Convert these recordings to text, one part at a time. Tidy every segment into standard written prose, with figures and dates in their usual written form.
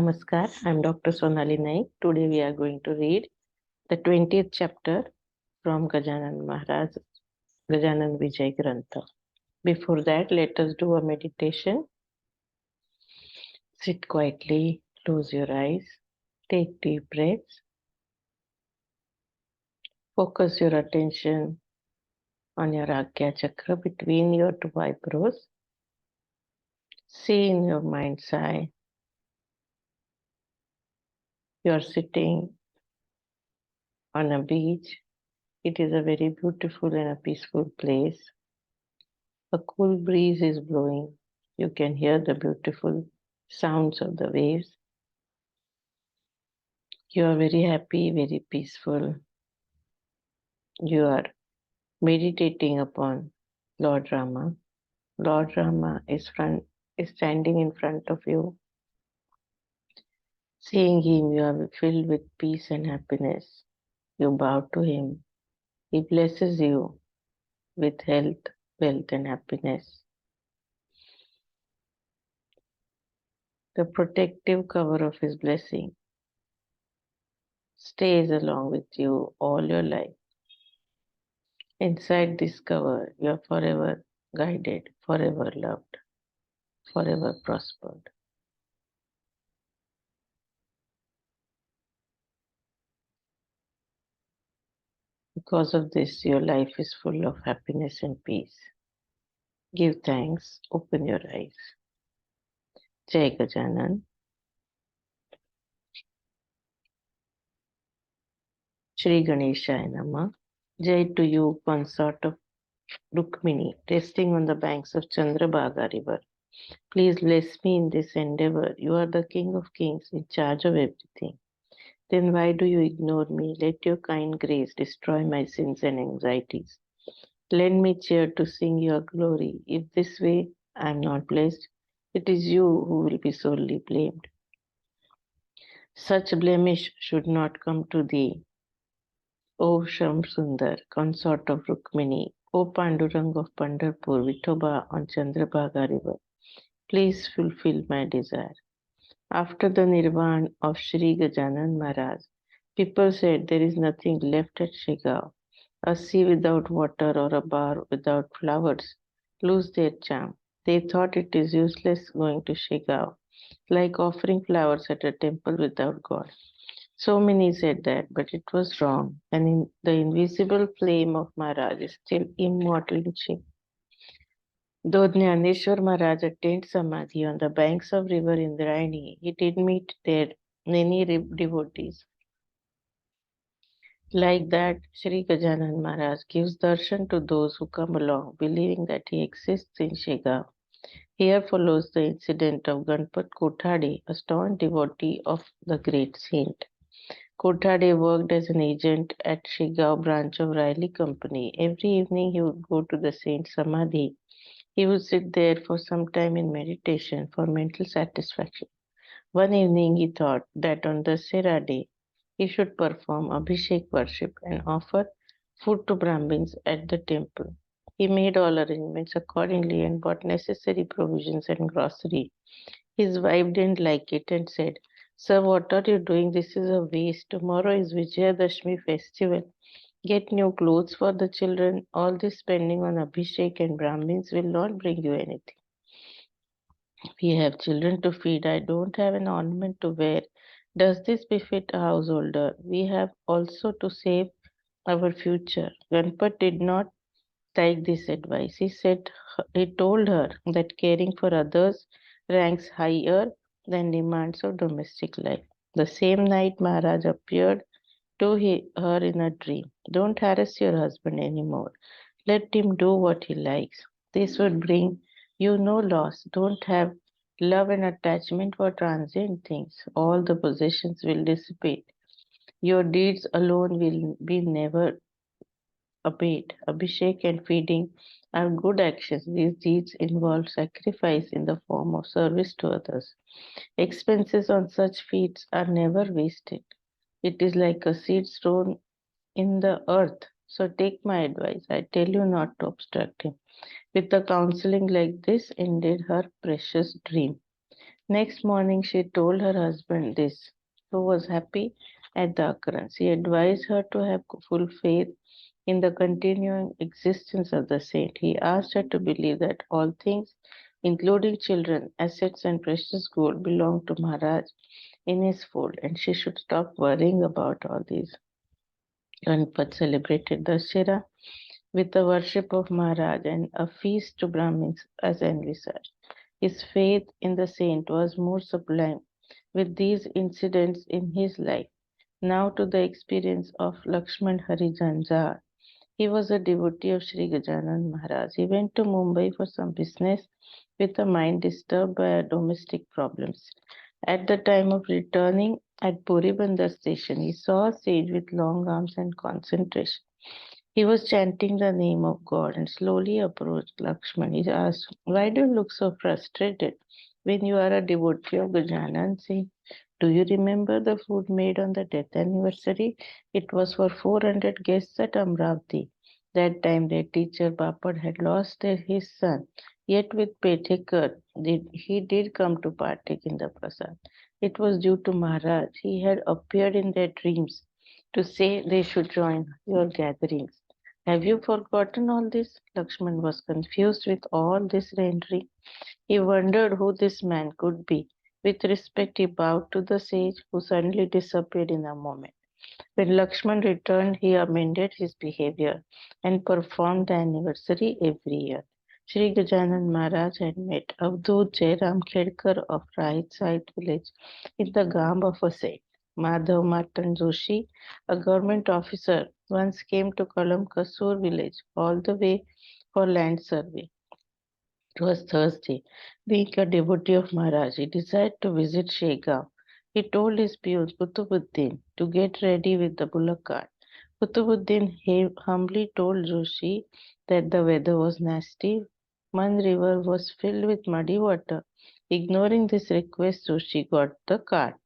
Namaskar, I'm Dr. Sonali Naik. Today we are going to read the 20th chapter from Gajanan Maharaj, Gajanan Vijay Granth. Before that, let us do a meditation. Sit quietly, close your eyes, take deep breaths, focus your attention on your Adhyay chakra between your two eyebrows. See in your mind's eye, you are sitting on a beach. It is a very beautiful and a peaceful place. A cool breeze is blowing. You can hear the beautiful sounds of the waves. You are very happy, very peaceful. You are meditating upon Lord Rama. Lord Rama is standing in front of you. Seeing him, you are filled with peace and happiness. You bow to him. He blesses you with health, wealth, and happiness. The protective cover of his blessing stays along with you all your life. Inside this cover, you are forever guided, forever loved, forever prospered. Because of this, your life is full of happiness and peace. Give thanks, open your eyes. Jai Gajanan. Shri Ganeshaya Nama. Jai to you, consort of Rukmini, resting on the banks of Chandrabhaga river. Please bless me in this endeavor. You are the King of Kings, in charge of everything. Then why do you ignore me? Let your kind grace destroy my sins and anxieties. Lend me cheer to sing your glory. If this way I am not blessed, it is you who will be sorely blamed. Such blemish should not come to thee, O Sham Sundar, consort of Rukmini, O Pandurang of Pandharpur, Vithoba on Chandrabhaga river. Please fulfill my desire. After the Nirvan of Sri Gajanan Maharaj, people said there is nothing left at Shigaon. A sea without water or a bar without flowers lose their charm. They thought it is useless going to Shigaon, like offering flowers at a temple without God. So many said that, but it was wrong, and the invisible flame of Maharaj is still immortal in Shiv. Though Jnaneshwar Maharaj attained Samadhi on the banks of river Indrayani, he did meet there many devotees. Like that, Sri Gajanan Maharaj gives darshan to those who come along, believing that he exists in Shigaon. Here follows the incident of Ganpat Kothade, a staunch devotee of the great saint. Kothade worked as an agent at Shigaon branch of Riley Company. Every evening he would go to the saint's Samadhi. He would sit there for some time in meditation for mental satisfaction. One evening he thought that on the Sera day he should perform Abhishek worship and offer food to Brahmins at the temple. He made all arrangements accordingly and bought necessary provisions and grocery. His wife didn't like it and said, Sir, what are you doing? This is a waste. Tomorrow is Vijayadashmi festival. Get new clothes for the children. All this spending on Abhishek and Brahmins will not bring you anything. We have children to feed. I don't have an ornament to wear. Does this befit a householder? We have also to save our future. Ganpat did not like this advice. He told her that caring for others ranks higher than demands of domestic life. The same night Maharaj appeared to her in a dream. Don't harass your husband anymore. Let him do what he likes. This would bring you no loss. Don't have love and attachment for transient things. All the possessions will dissipate. Your deeds alone will be never abate. Abhishek and feeding are good actions. These deeds involve sacrifice in the form of service to others. Expenses on such feats are never wasted. It is like a seed sown in the earth. So take my advice. I tell you not to obstruct him. With a counseling like this ended her precious dream. Next morning, she told her husband this, who was happy at the occurrence. He advised her to have full faith in the continuing existence of the saint. He asked her to believe that all things, including children, assets, and precious gold, belonged to Maharaj in his fold, and she should stop worrying about all these. Ganpat celebrated Dashera with the worship of Maharaj and a feast to Brahmins as envisaged. His faith in the saint was more sublime with these incidents in his life. Now to the experience of Lakshman Harijanjar. He was a devotee of Sri Gajanan Maharaj. He went to Mumbai for some business with a mind disturbed by domestic problems. At the time of returning at Puribandar station, he saw a sage with long arms and concentration. He was chanting the name of God and slowly approached Lakshman. He asked, "Why do you look so frustrated when you are a devotee of Gajanan Singh? Do you remember the food made on the death anniversary? It was for 400 guests at Amravati. That time their teacher Bapad had lost his son. Yet with Petekar, he did come to partake in the prasad. It was due to Maharaj. He had appeared in their dreams to say they should join your gatherings. Have you forgotten all this?" Lakshman was confused with all this rendering. He wondered who this man could be. With respect, he bowed to the sage, who suddenly disappeared in a moment. When Lakshman returned, he amended his behavior and performed the anniversary every year. Sri Gajanan Maharaj had met Avdut Jairam Khedkar of Rahit Sahit village in the garb of a saint. Madhav Matan Joshi, a government officer, once came to Kalam Kasur village all the way for land survey. It was Thursday. Being a devotee of Maharaj, he decided to visit Shegaon. He told his peon Kutubuddin to get ready with the bullock cart. Kutubuddin humbly told Joshi that the weather was nasty. Man river was filled with muddy water. Ignoring this request, Joshi got the cart.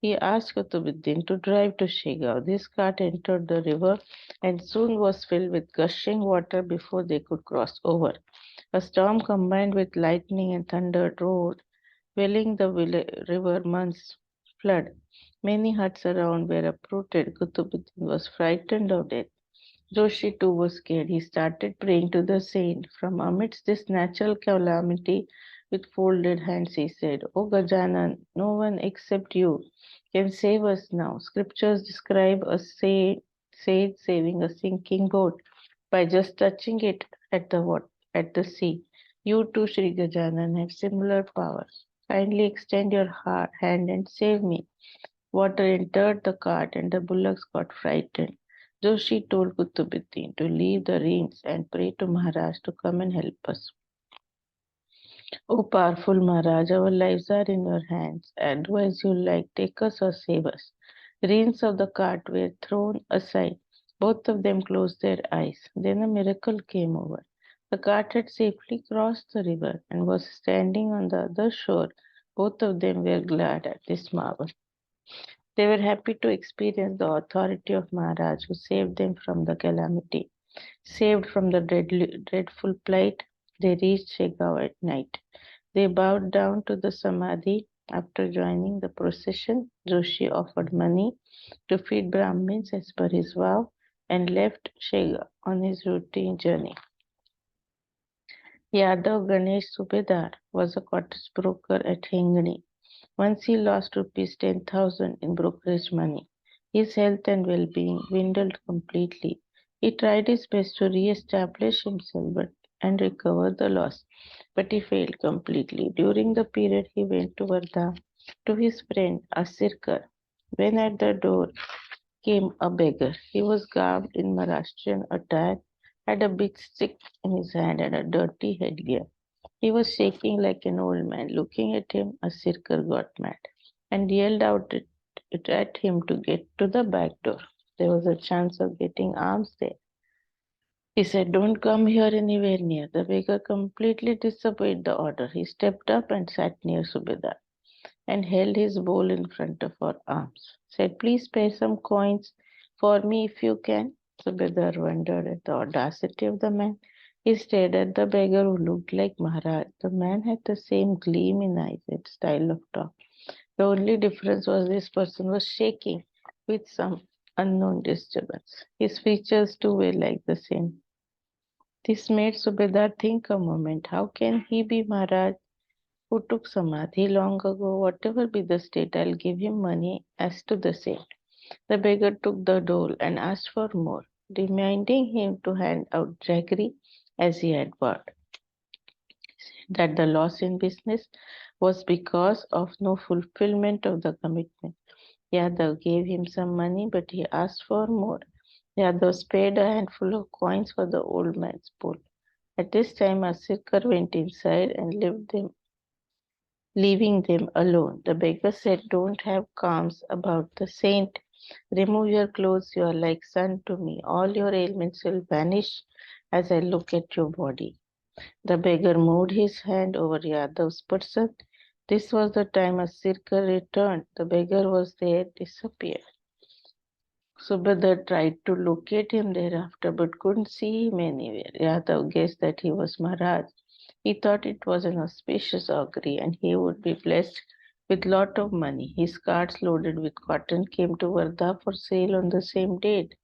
He asked Kutubuddin to drive to Shegaon. This cart entered the river and soon was filled with gushing water before they could cross over. A storm combined with lightning and thunder drove, filling the river months flood. Many huts around were uprooted. Kutubuddin was frightened of death. Joshi too was scared. He started praying to the saint. From amidst this natural calamity, with folded hands, he said, "O Gajanan, no one except you can save us now." Scriptures describe a sage saving a sinking boat by just touching it at the sea. You too, Sri Gajanan, have similar powers. Kindly extend your hand and save me. Water entered the cart and the bullocks got frightened. Joshi told Kutubuddin to leave the reins and pray to Maharaj to come and help us. O powerful Maharaj, our lives are in your hands. Do as you like, take us or save us. The reins of the cart were thrown aside. Both of them closed their eyes. Then a miracle came over. The cart had safely crossed the river and was standing on the other shore. Both of them were glad at this marvel. They were happy to experience the authority of Maharaj, who saved them from the calamity. Saved from the dreadful plight, they reached Shegaon at night. They bowed down to the Samadhi. After joining the procession, Joshi offered money to feed Brahmins as per his vow and left Shegaon on his routine journey. Yadav Ganesh Subedar was a cottage broker at Hingani. Once he lost rupees 10,000 in brokerage money. His health and well-being dwindled completely. He tried his best to re-establish himself and recover the loss, but he failed completely. During the period he went to Wardha to his friend Asirkar. When at the door came a beggar. He was garbed in Maharashtrian attire, had a big stick in his hand and a dirty headgear. He was shaking like an old man. Looking at him, a Sirkar got mad and yelled out at him to get to the back door. There was a chance of getting arms there. He said, "Don't come here anywhere near." The beggar completely disobeyed the order. He stepped up and sat near Subedar and held his bowl in front of her arms. Said, "Please spare some coins for me if you can." Subedar wondered at the audacity of the man. He stared at the beggar who looked like Maharaj. The man had the same gleam in eyes and style of talk. The only difference was this person was shaking with some unknown disturbance. His features too were like the same. This made Subedar think a moment. How can he be Maharaj who took Samadhi long ago? Whatever be the state, I'll give him money as to the same. The beggar took the dole and asked for more, demanding him to hand out jaggery as he had bought. That the loss in business was because of no fulfillment of the commitment. Yadav gave him some money, but he asked for more. Yadav spared a handful of coins for the old man's pool. At this time, Asirkar went inside and leaving them alone. The beggar said, "Don't have qualms about the saint. Remove your clothes, you are like sun to me. All your ailments will vanish as I look at your body." The beggar moved his hand over Yadav's person. This was the time Asirkar returned. The beggar was there, disappeared. Subhadra tried to locate him thereafter, but couldn't see him anywhere. Yadav guessed that he was Maharaj. He thought it was an auspicious augury and he would be blessed with lot of money. His carts loaded with cotton came to Wardha for sale on the same date.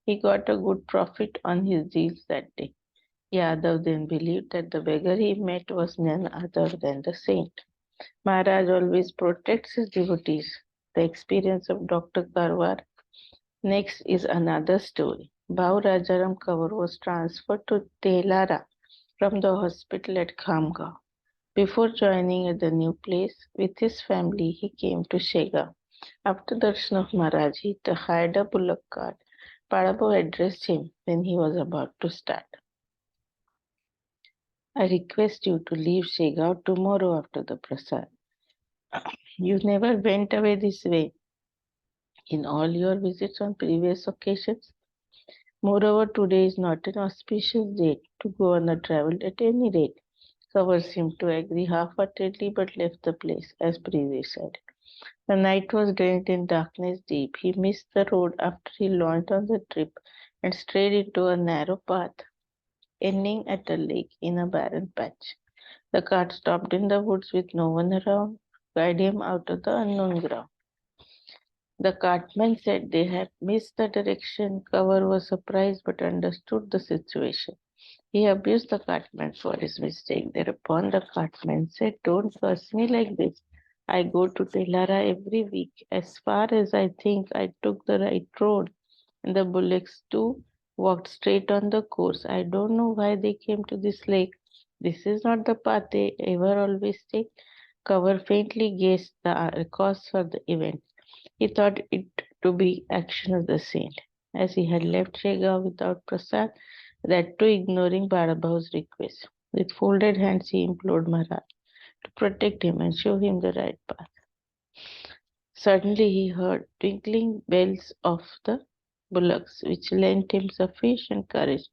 He got a good profit on his deals that day. Yadav then believed that the beggar he met was none other than the saint. Maharaj always protects his devotees. The experience of Dr. Karwar. Next is another story. Bhau Rajaram Kaur was transferred to Telara from the hospital at Khamgaon. Before joining at the new place with his family, he came to Shega. After darshan of Maharaj, he hired a bullock cart. Parabo addressed him when he was about to start. I request you to leave Shega tomorrow after the prasad. You never went away this way in all your visits on previous occasions. Moreover, today is not an auspicious day to go on a travel at any rate. Kaur seemed to agree half-heartedly but left the place, as previously said. The night was drenched in darkness deep. He missed the road after he launched on the trip and strayed into a narrow path, ending at a lake in a barren patch. The cart stopped in the woods with no one around, to guide him out of the unknown ground. The cartman said they had missed the direction. Kaur was surprised but understood the situation. He abused the cartman for his mistake. Thereupon the cartman said, "Don't curse me like this. I go to Telara every week. As far as I think I took the right road, and the bullocks too walked straight on the course. I don't know why they came to this lake. This is not the path they ever always take." Cover faintly guessed the cause for the event. He thought it to be action of the saint, as he had left Shega without prasad, that too ignoring Barabahu's request. With folded hands he implored Maharaj to protect him and show him the right path. Suddenly he heard twinkling bells of the bullocks, which lent him sufficient courage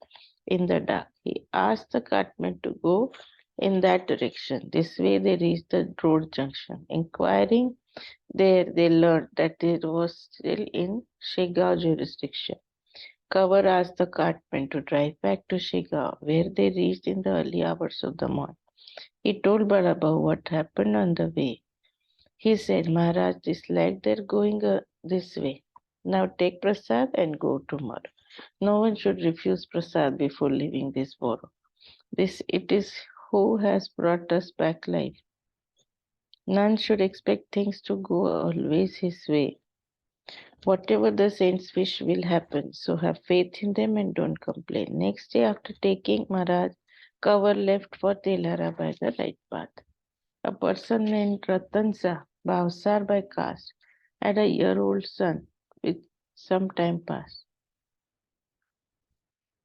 in the dark. He asked the cartman to go in that direction. This way they reached the road junction. Inquiring there, they learned that it was still in Shigao jurisdiction. Kaur asked the cartman to drive back to Shigao, where they reached in the early hours of the morning. He told Barabahu what happened on the way. He said, "Maharaj disliked their going this way. Now take prasad and go tomorrow. No one should refuse prasad before leaving this borough. This it is who has brought us back life. None should expect things to go always his way. Whatever the saints wish will happen, so have faith in them and don't complain." Next day, after taking Maharaj, Kaur left for Telara by the right path. A person named Ratansa, Bhavsar by caste, had a year-old son with some time past.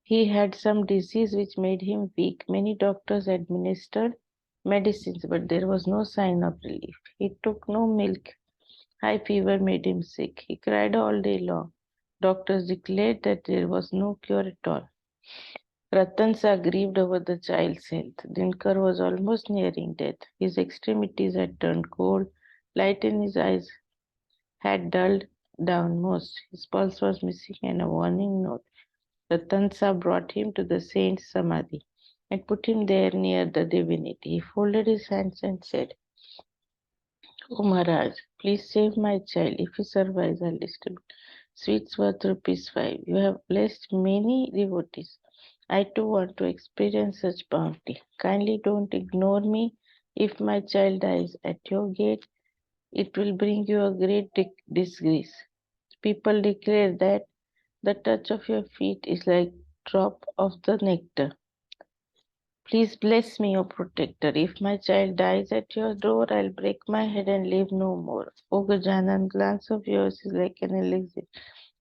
He had some disease which made him weak. Many doctors administered medicines, but there was no sign of relief. He took no milk. High fever made him sick. He cried all day long. Doctors declared that there was no cure at all. Ratansa grieved over the child's health. Dinkar was almost nearing death. His extremities had turned cold. Light in his eyes had dulled down most. His pulse was missing and a warning note. Ratansa brought him to the saint's samadhi. and put him there near the divinity. He folded his hands and said, "O Maharaj, please save my child. If he survives, I'll distribute sweets worth ₹5. You have blessed many devotees. I too want to experience such bounty. Kindly don't ignore me. If my child dies at your gate, it will bring you a great disgrace. People declare that the touch of your feet is like drop of the nectar. Please bless me, O protector. If my child dies at your door, I'll break my head and live no more. O Gajanan, glance of yours is like an elixir.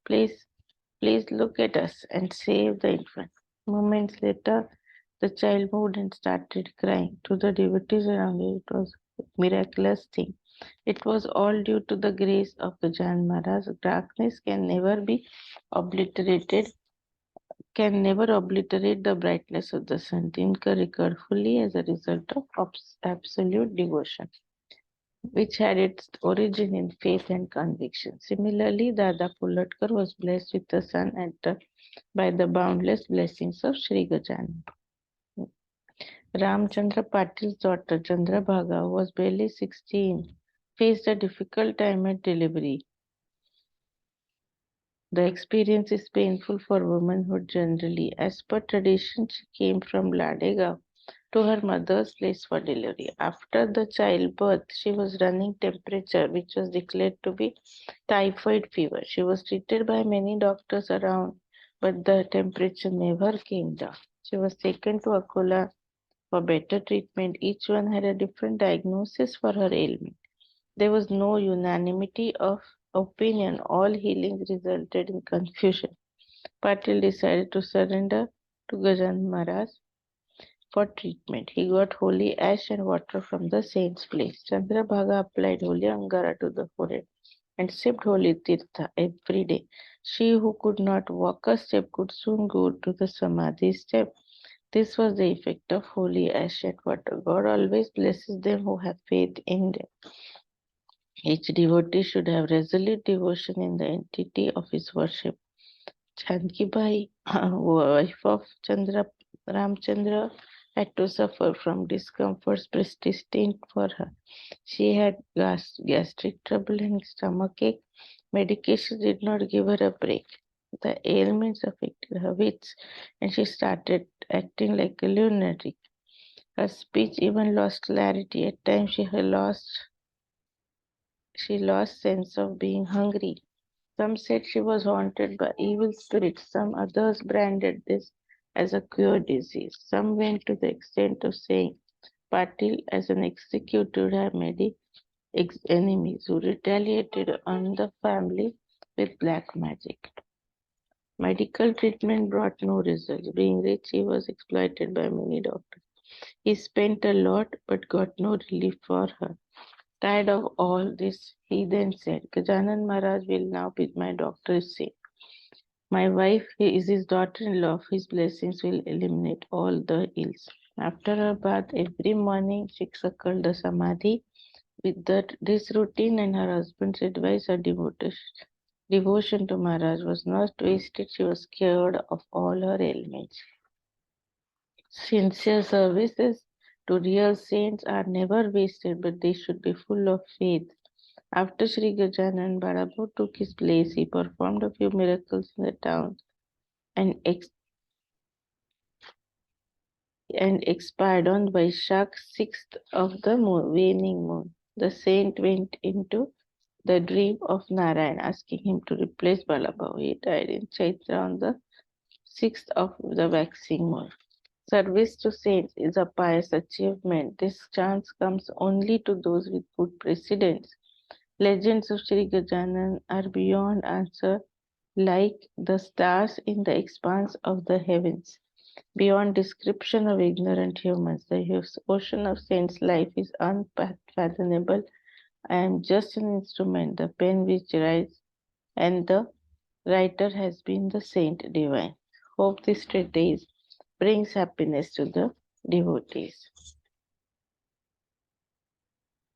Please, please look at us and save the infant." Moments later, the child moved and started crying. To the devotees around it, it was a miraculous thing. It was all due to the grace of Gajanan Maharaj. Darkness can never obliterate the brightness of the sun. Tinker recovered fully as a result of absolute devotion, which had its origin in faith and conviction. Similarly, Dada Pulatkar was blessed with a son by the boundless blessings of Sri Gajanan. Ramchandra Patil's daughter Chandrabhaga, who was barely 16, faced a difficult time at delivery. The experience is painful for womanhood generally. As per tradition, she came from Ladega to her mother's place for delivery. After the childbirth, she was running temperature, which was declared to be typhoid fever. She was treated by many doctors around, but the temperature never came down. She was taken to Akola for better treatment. Each one had a different diagnosis for her ailment. There was no unanimity of opinion. All healings resulted in confusion. Patil decided to surrender to Gajan Maharaj for treatment. He got holy ash and water from the saint's place. Chandrabhaga applied holy angara to the forehead and sipped holy tirtha every day. She who could not walk a step could soon go to the samadhi step. This was the effect of holy ash and water. God always blesses them who have faith in them. Each devotee should have resolute devotion in the entity of his worship. Janki Bai, wife of Ramchandra, had to suffer from discomforts persistent for her. She had gastric trouble and stomachache. Medication did not give her a break. The ailments affected her wits, and she started acting like a lunatic. Her speech even lost clarity. At times, she lost sense of being hungry. Some said she was haunted by evil spirits. Some others branded this as a cure disease. Some went to the extent of saying Patil, as an executed her many enemies who retaliated on the family with black magic. Medical treatment brought no results. Being rich, he was exploited by many doctors. He spent a lot but got no relief for her. Tired of all this, he then said, Gajanan Maharaj will now be my doctor saint. My wife is his daughter-in-law. His blessings will eliminate all the ills. After her bath every morning, she circled the samadhi. With this routine and her husband's advice, her devotion to Maharaj was not wasted. She was cured of all her ailments. Sincere services to real saints are never wasted, but they should be full of faith. After Sri Gajanan Barabu took his place, he performed a few miracles in the town and, expired on Vaishak 6th of the waning moon. The saint went into the dream of Narayan, asking him to replace Balabhav. He died in Chaitra on the 6th of the waxing moon. Service to saints is a pious achievement. This chance comes only to those with good precedents. Legends of Sri Gajanan are beyond answer, like the stars in the expanse of the heavens. Beyond description of ignorant humans, the ocean of saints' life is unfathomable. I am just an instrument, the pen which writes, and the writer has been the saint divine. Hope this treatise brings happiness to the devotees.